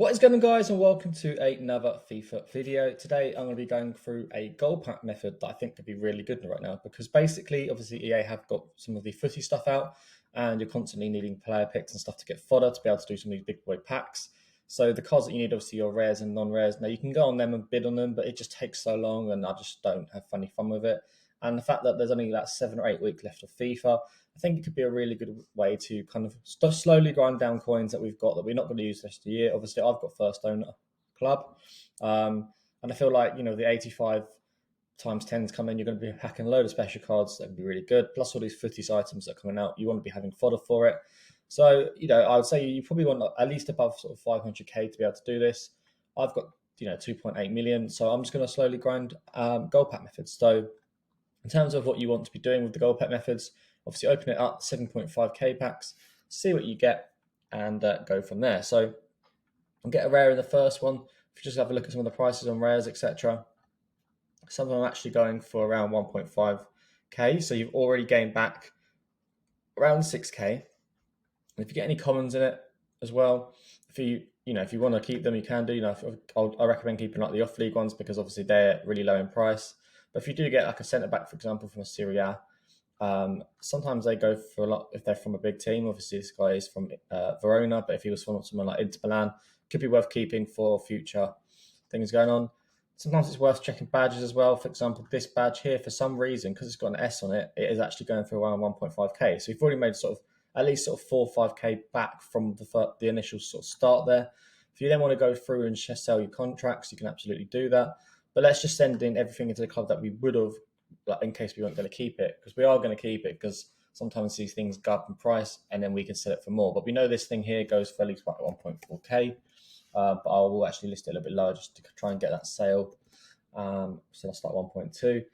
What is going on, guys, and welcome to another FIFA video. Today I'm going to be going through a goal pack method that I think could be really good right now, because basically obviously EA have got some of the footy stuff out and you're constantly needing player picks and stuff to get fodder to be able to do some of these big boy packs. So the cards that you need, obviously your rares and non-rares. Now you can go on them and bid on them, but it just takes so long and I just don't have any fun with it. And the fact that there's only like 7 or 8 weeks left of FIFA, I think it could be a really good way to kind of slowly grind down coins that we've got that we're not going to use this year. Obviously, I've got first owner club, and I feel like the 85 times 10s come in. You're going to be packing a load of special cards that would be really good. Plus all these footies items that are coming out, you want to be having fodder for it. So I would say you probably want at least above sort of 500k to be able to do this. I've got 2.8 million, so I'm just going to slowly grind gold pack methods. So in terms of what you want to be doing with the gold pack methods, obviously open it up 7.5k packs, see what you get, and go from there. So I'll get a rare in the first one. If you just have a look at some of the prices on rares, etc., some of them are actually going for around 1.5k. So you've already gained back around 6k. And if you get any commons in it as well, if you want to keep them, you can do. I recommend keeping like the off league ones because obviously they're really low in price. But if you do get like a centre back, for example, from a Serie A, sometimes they go for a lot if they're from a big team. Obviously, this guy is from Verona, but if he was from someone like Inter Milan, could be worth keeping for future things going on. Sometimes it's worth checking badges as well. For example, this badge here, for some reason, because it's got an S on it, it is actually going for around 1.5k. So you've already made at least 4 or 5k back from the initial sort of start there. If you then want to go through and sell your contracts, you can absolutely do that. But let's just send in everything into the club that we would have, like, in case we weren't going to keep it, because we are going to keep it because sometimes these things go up in price and then we can sell it for more. But we know this thing here goes for at least about 1.4k. But I will actually list it a little bit lower just to try and get that sale. So that's like 1.2.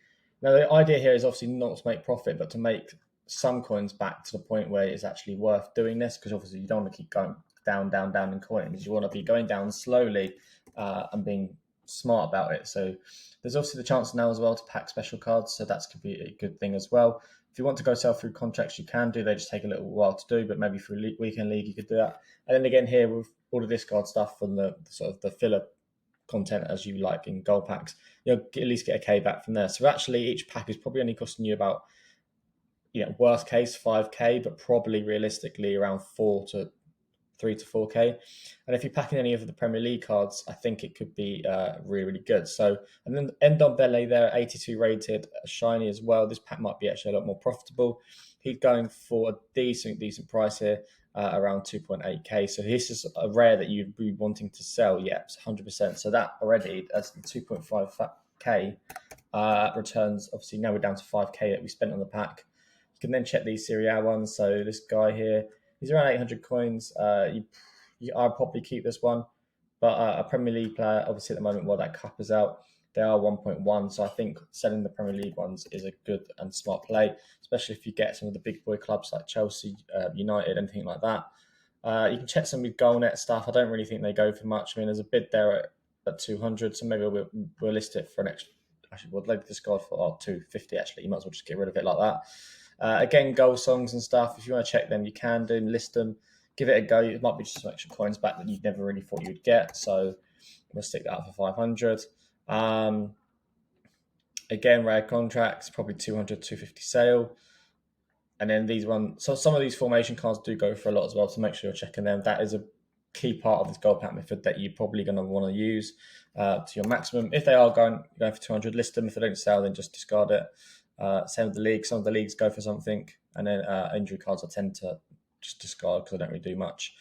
Now the idea here is obviously not to make profit, but to make some coins back to the point where it's actually worth doing this, because obviously you don't want to keep going down in coins. You want to be going down slowly and being smart about it. So there's obviously the chance now as well to pack special cards, so that could be a good thing as well. If you want to go sell through contracts, you can do. They just take a little while to do, but maybe for a weekend league you could do that. And then again here with all the discard stuff from the sort of the filler content as you like in gold packs, you'll at least get a K back from there. So actually each pack is probably only costing you about, worst case 5k, but probably realistically around 3 to 4k. And if you're packing any of the Premier League cards, I think it could be really good. So, and then Endon Bele there, 82 rated, shiny as well. This pack might be actually a lot more profitable. He's going for a decent price here, around 2.8k. So this is a rare that you'd be wanting to sell. Yep, 100%. So that already, that's 2.5k returns. Obviously now we're down to 5k that we spent on the pack. You can then check these Serie A ones. So this guy here, he's around 800 coins. I'll probably keep this one. But a Premier League player, obviously at the moment while that cap is out, they are 1.1. So I think selling the Premier League ones is a good and smart play, especially if you get some of the big boy clubs like Chelsea, United, anything like that. You can check some with GoalNet stuff. I don't really think they go for much. I mean, there's a bid there at 200, so maybe we'll list it for an extra. Actually, we'll load this card for 250. Actually, you might as well just get rid of it like that. Again, goal songs and stuff, if you want to check them, you can do, list them, give it a go. It might be just some extra coins back that you never really thought you'd get. So we'll stick that up for 500. Again, rare contracts, probably 200, 250 sale. And then these ones, so some of these formation cards do go for a lot as well, so make sure you're checking them. That is a key part of this gold pack method that you're probably going to want to use to your maximum. If they are going for 200, list them. If they don't sell, then just discard it. Same with the league. Some of the leagues go for something, and then injury cards I tend to just discard because I don't really do much.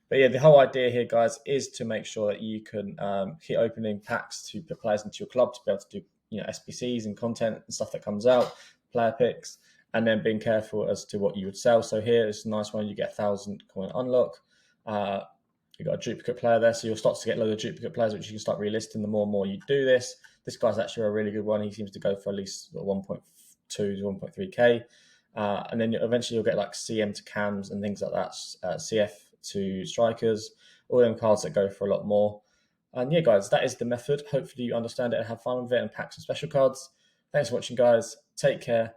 But yeah, the whole idea here, guys, is to make sure that you can keep opening packs to put players into your club to be able to do SBCs and content and stuff that comes out, player picks, and then being careful as to what you would sell. So here is a nice one. You get 1,000 coin unlock. You've got a duplicate player there, so you'll start to get a load of duplicate players, which you can start relisting the more and more you do this. This guy's actually a really good one. He seems to go for at least 1.2 to 1.3k. And then eventually you'll get like CM to cams and things like that, CF to strikers, all them cards that go for a lot more. And yeah, guys, that is the method. Hopefully you understand it and have fun with it and pack some special cards. Thanks for watching, guys. Take care,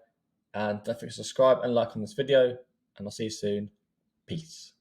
and don't forget to subscribe and like on this video, and I'll see you soon. Peace.